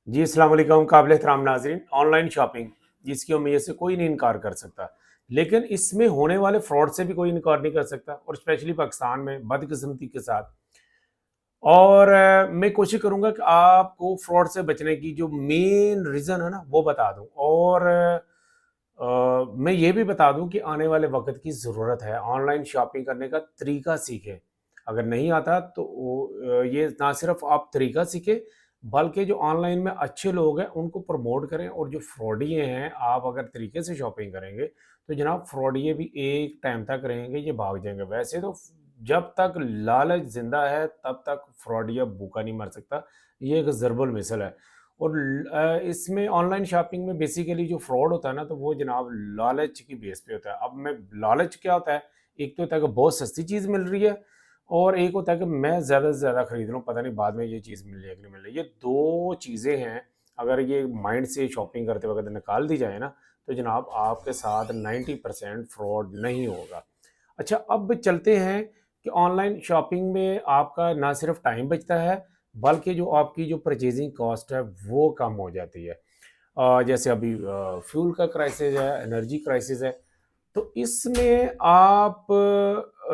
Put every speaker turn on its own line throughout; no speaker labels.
जी, अस्सलाम वालेकुम काबिल एहतराम नाज़रीन। ऑनलाइन शॉपिंग जिसकी उम्मीद से कोई नहीं इनकार कर सकता। लेकिन इसमें होने वाले फ्रॉड से भी कोई इनकार नहीं कर सकता और स्पेशली पाकिस्तान में बदकिस्मती के साथ। और मैं कोशिश करूँगा कि आपको फ्रॉड से बचने की जो मेन रीज़न है ना, वो बता दूँ और मैं ये भी बता दूँ कि आने वाले वक़्त की ज़रूरत है, ऑनलाइन शॉपिंग करने का तरीका सीखें। अगर नहीं आता तो ये ना सिर्फ़ आप तरीका सीखें, बल्कि जो ऑनलाइन में अच्छे लोग हैं, उनको प्रमोट करें और जो फ्रॉडिये हैं, आप अगर तरीके से शॉपिंग करेंगे, तो जनाब फ्रॉडिये भी एक टाइम तक रहेंगे, ये भाग जाएँगे। वैसे तो जब तक लालच ज़िंदा है, तब तक फ्रॉडिया भूखा नहीं मर सकता। ये एक ज़रबुल मिसल है। और इसमें ऑनलाइन शॉपिंग में बेसिकली जो फ्रॉड होता है ना, तो वो जनाब लालच की बेस पे होता है। अब मैं लालच क्या होता है? एक तो होता है कि बहुत सस्ती चीज़ मिल रही है और एक होता है कि मैं ज़्यादा से ज़्यादा खरीद लूँ, पता नहीं बाद में ये चीज़ मिल रही है कि नहीं मिल रही। ये 2 चीज़ें हैं, अगर ये माइंड से शॉपिंग करते वक़्त निकाल दी जाए ना, तो जनाब आपके साथ 90% फ्रॉड नहीं होगा। अच्छा, अब चलते हैं कि ऑनलाइन शॉपिंग में आपका ना सिर्फ टाइम बचता है, बल्कि जो आपकी जो परचेज़िंग कॉस्ट है, वो कम हो जाती है। जैसे अभी फ्यूल का क्राइसिस है, एनर्जी क्राइसिस है, तो इसमें आप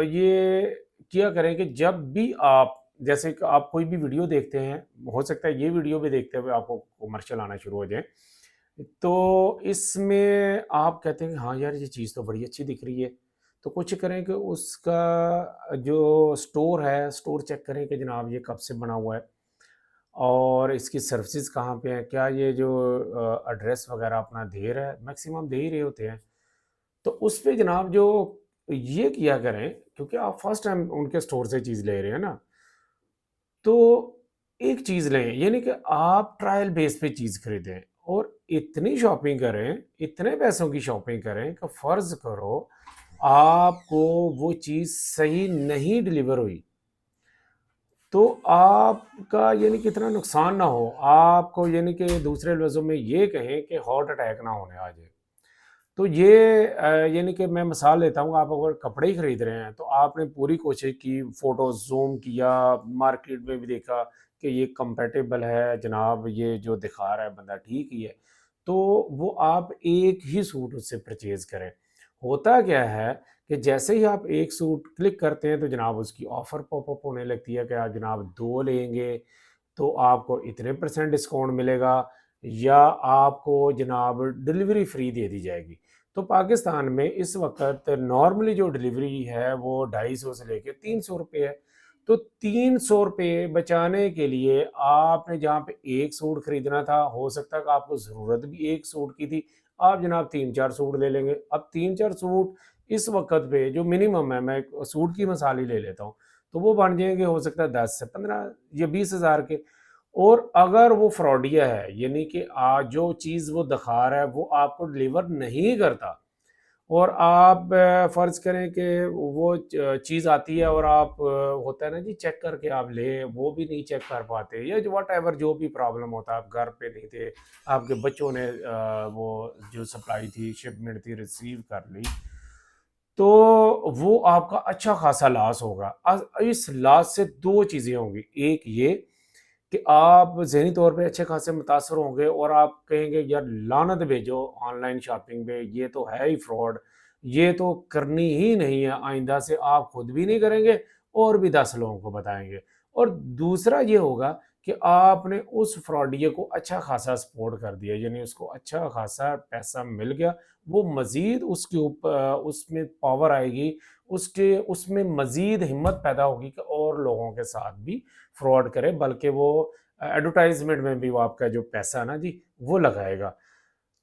ये किया करें कि जब भी आप जैसे कि आप कोई भी वीडियो देखते हैं, हो सकता है ये वीडियो भी देखते हुए आपको कमर्शियल आना शुरू हो जाए। तो इसमें आप कहते हैं कि हाँ यार, ये चीज़ तो बड़ी अच्छी दिख रही है। तो कोशिश करें कि उसका जो स्टोर है, स्टोर चेक करें कि जनाब ये कब से बना हुआ है और इसकी सर्विसेज़ कहाँ पे हैं? क्या ये जो एड्रेस वगैरह अपना दे रहा है? मैक्सिमम दे ही रहे होते हैं। तो उस पे जनाब जो ये किया करें, क्योंकि आप फर्स्ट टाइम उनके स्टोर से चीज़ ले रहे हैं ना, तो एक चीज़ लें, यानी कि आप ट्रायल बेस पे चीज़ खरीदें और इतनी शॉपिंग करें, इतने पैसों की शॉपिंग करें कि फ़र्ज़ करो आपको वो चीज़ सही नहीं डिलीवर हुई, तो आपका यानी कि इतना नुकसान ना हो। आपको यानी कि दूसरे लफ्ज़ों में ये कहें कि हार्ट अटैक ना होने आ जाए। तो ये यानी कि मैं मिसाल लेता हूँ, आप अगर कपड़े ही खरीद रहे हैं, तो आपने पूरी कोशिश की, फ़ोटो ज़ूम किया, मार्केट में भी देखा कि ये कंपैटिबल है जनाब, ये जो दिखा रहा है बंदा ठीक ही है। तो वो आप एक ही सूट उससे परचेज़ करें। होता क्या है कि जैसे ही आप एक सूट क्लिक करते हैं, तो जनाब उसकी ऑफ़र पॉपअप होने लगती है कि आप जनाब 2 लेंगे तो आपको इतने परसेंट डिस्काउंट मिलेगा या आपको जनाब डिलीवरी फ्री दे दी जाएगी। तो पाकिस्तान में इस वक़्त नॉर्मली जो डिलीवरी है वो 250 से लेके ₹300 है। तो ₹300 बचाने के लिए आपने जहाँ पे 1 सूट खरीदना था, हो सकता है कि आपको ज़रूरत भी 1 सूट की थी, आप जनाब 3-4 सूट ले लेंगे। अब 3-4 सूट इस वक़्त पे जो मिनिमम है, मैं एक सूट की मिसाल ही ले लेता हूँ, तो वो बन जाएँगे हो सकता है 10 से 15 या 20 हज़ार के। और अगर वो फ्रॉडिया है, यानी कि जो चीज़ वो दिखा रहा है वो आपको डिलीवर नहीं करता और आप फ़र्ज़ करें कि वो चीज़ आती है और आप होता है ना जी, चेक करके आप लें, वो भी नहीं चेक कर पाते या जो व्हाटएवर जो भी प्रॉब्लम होता है, आप घर पे नहीं थे, आपके बच्चों ने वो जो सप्लाई थी, शिपमेंट थी, रिसीव कर ली, तो वो आपका अच्छा खासा लॉस होगा। इस लॉस से 2 चीज़ें होंगी, एक ये कि आप ज़हनी तौर पे अच्छे खासे मुतासर होंगे और आप कहेंगे यार लानत भेजो ऑनलाइन शॉपिंग पे, ये तो है ही फ्रॉड, ये तो करनी ही नहीं है, आइंदा से आप खुद भी नहीं करेंगे और भी 10 लोगों को बताएँगे। और दूसरा ये होगा कि आपने उस फ्रॉडिये को अच्छा खासा सपोर्ट कर दिया, यानी उसको अच्छा खासा पैसा मिल गया, वो मज़ीद उसके उसमें पावर आएगी, उसके उसमें मज़ीद हिम्मत पैदा होगी कि और लोगों के साथ भी फ्रॉड करे, बल्कि वो एडवर्टाइज़मेंट में भी वो आपका जो पैसा है ना जी, वो लगाएगा।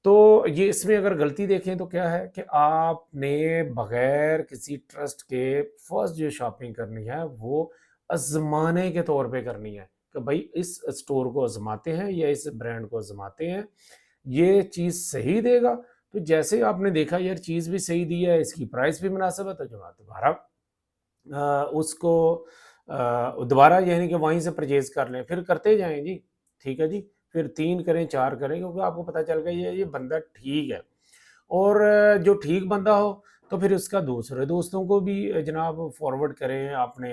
तो ये इसमें अगर गलती देखें तो क्या है कि आपने बगैर किसी ट्रस्ट के फर्स्ट जो शॉपिंग करनी है, वो आज़माने के तौर पे करनी है कि भई इस स्टोर को आज़माते हैं या इस ब्रांड को आज़माते हैं, ये चीज़ सही देगा। तो जैसे ही आपने देखा यार चीज़ भी सही दी है, इसकी प्राइस भी मुनासिब है, तो जो है दोबारा उसको दोबारा यानी कि वहीं से परचेज़ कर लें, फिर करते जाएँ जी, ठीक है जी। फिर 3 करें, 4 करें, क्योंकि आपको पता चल गया ये बंदा ठीक है। और जो ठीक बंदा हो, तो फिर उसका दूसरे दोस्तों को भी जनाब फॉरवर्ड करें, अपने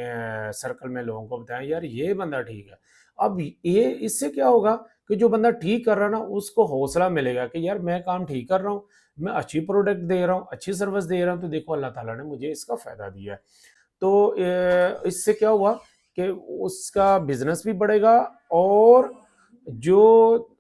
सर्कल में लोगों को बताएँ, यार ये बंदा ठीक है। अब ये इससे क्या होगा कि जो बंदा ठीक कर रहा है ना, उसको हौसला मिलेगा कि यार मैं काम ठीक कर रहा हूँ, मैं अच्छी प्रोडक्ट दे रहा हूँ, अच्छी सर्विस दे रहा हूँ, तो देखो अल्लाह ताला ने मुझे इसका फ़ायदा दिया है। तो इससे क्या हुआ कि उसका बिज़नेस भी बढ़ेगा, और जो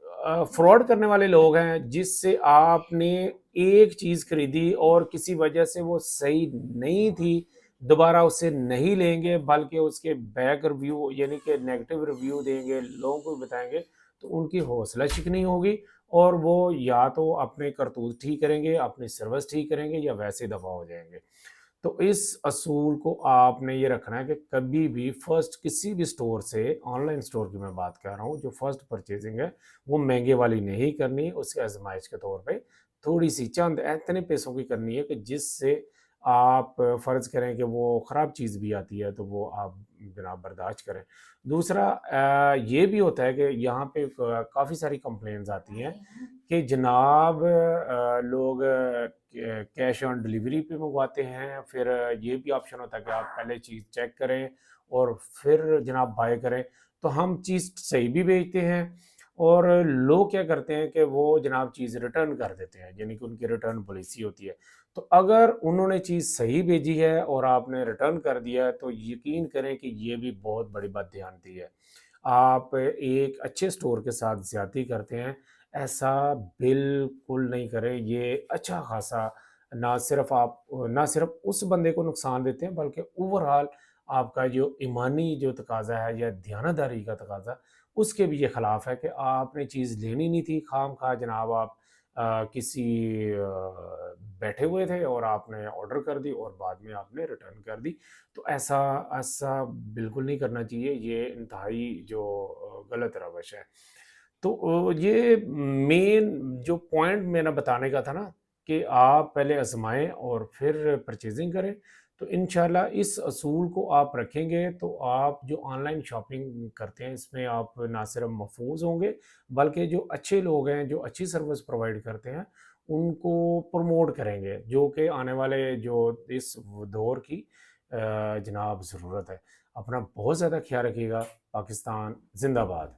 फ्रॉड करने वाले लोग हैं, जिससे आपने एक चीज़ खरीदी और किसी वजह से वो सही नहीं थी, दोबारा उससे नहीं लेंगे, बल्कि उसके बैक रिव्यू यानी कि नेगेटिव रिव्यू देंगे, लोगों को बताएँगे, तो उनकी हौसला शिकनी होगी, और वो या तो अपने करतूत ठीक करेंगे, अपनी सर्विस ठीक करेंगे, या वैसे दफ़ा हो जाएँगे। तो इस असूल को आपने ये रखना है कि कभी भी फर्स्ट किसी भी स्टोर से, ऑनलाइन स्टोर की मैं बात कर रहा हूँ, जो फर्स्ट परचेजिंग है, वो महँगे वाली नहीं करनी, उसकी आज़माइश के तौर पे थोड़ी-सी चंद इतने पैसों की करनी है कि जिससे आप फ़र्ज़ करें कि वो ख़राब चीज़ भी आती है, तो वो आप जनाब बर्दाश्त करें। दूसरा ये भी होता है कि यहाँ पे काफ़ी सारी कंप्लेंट्स आती हैं कि जनाब लोग कैश ऑन डिलीवरी पे मंगवाते हैं, फिर ये भी ऑप्शन होता है कि आप पहले चीज़ चेक करें और फिर जनाब बाय करें। तो हम चीज़ सही भी भेजते हैं, और लोग क्या करते हैं कि वो जनाब चीज़ रिटर्न कर देते हैं, यानी कि उनकी रिटर्न पॉलिसी होती है। तो अगर उन्होंने चीज़ सही भेजी है और आपने रिटर्न कर दिया है, तो यकीन करें कि ये भी बहुत बड़ी बददियानती है। आप एक अच्छे स्टोर के साथ ज़्यादती करते हैं, ऐसा बिल्कुल नहीं करें। ये अच्छा खासा ना सिर्फ़ उस बंदे को नुकसान देते हैं, बल्कि ओवरऑल आपका जो ईमानी जो तकाज़ा है या दियानतदारी का तकाज़ा, उसके भी ये खिलाफ़ है कि आपने चीज़ लेनी नहीं थी, ख़ामख़ा जनाब आप किसी बैठे हुए थे और आपने ऑर्डर कर दी और बाद में आपने रिटर्न कर दी। तो ऐसा ऐसा बिल्कुल नहीं करना चाहिए, ये इंतहाई जो गलत रवश है। तो ये मेन जो पॉइंट मेरा बताने का था ना, कि आप पहले आज़माएँ और फिर परचेज़िंग करें, तो इंशाल्लाह इस असूल को आप रखेंगे, तो आप जो ऑनलाइन शॉपिंग करते हैं, इसमें आप ना सिर्फ महफूज़ होंगे, बल्कि जो अच्छे लोग हैं, जो अच्छी सर्विस प्रोवाइड करते हैं, उनको प्रमोट करेंगे, जो कि आने वाले जो इस दौर की जनाब ज़रूरत है। अपना बहुत ज़्यादा ख़्याल रखिएगा। पाकिस्तान ज़िंदाबाद।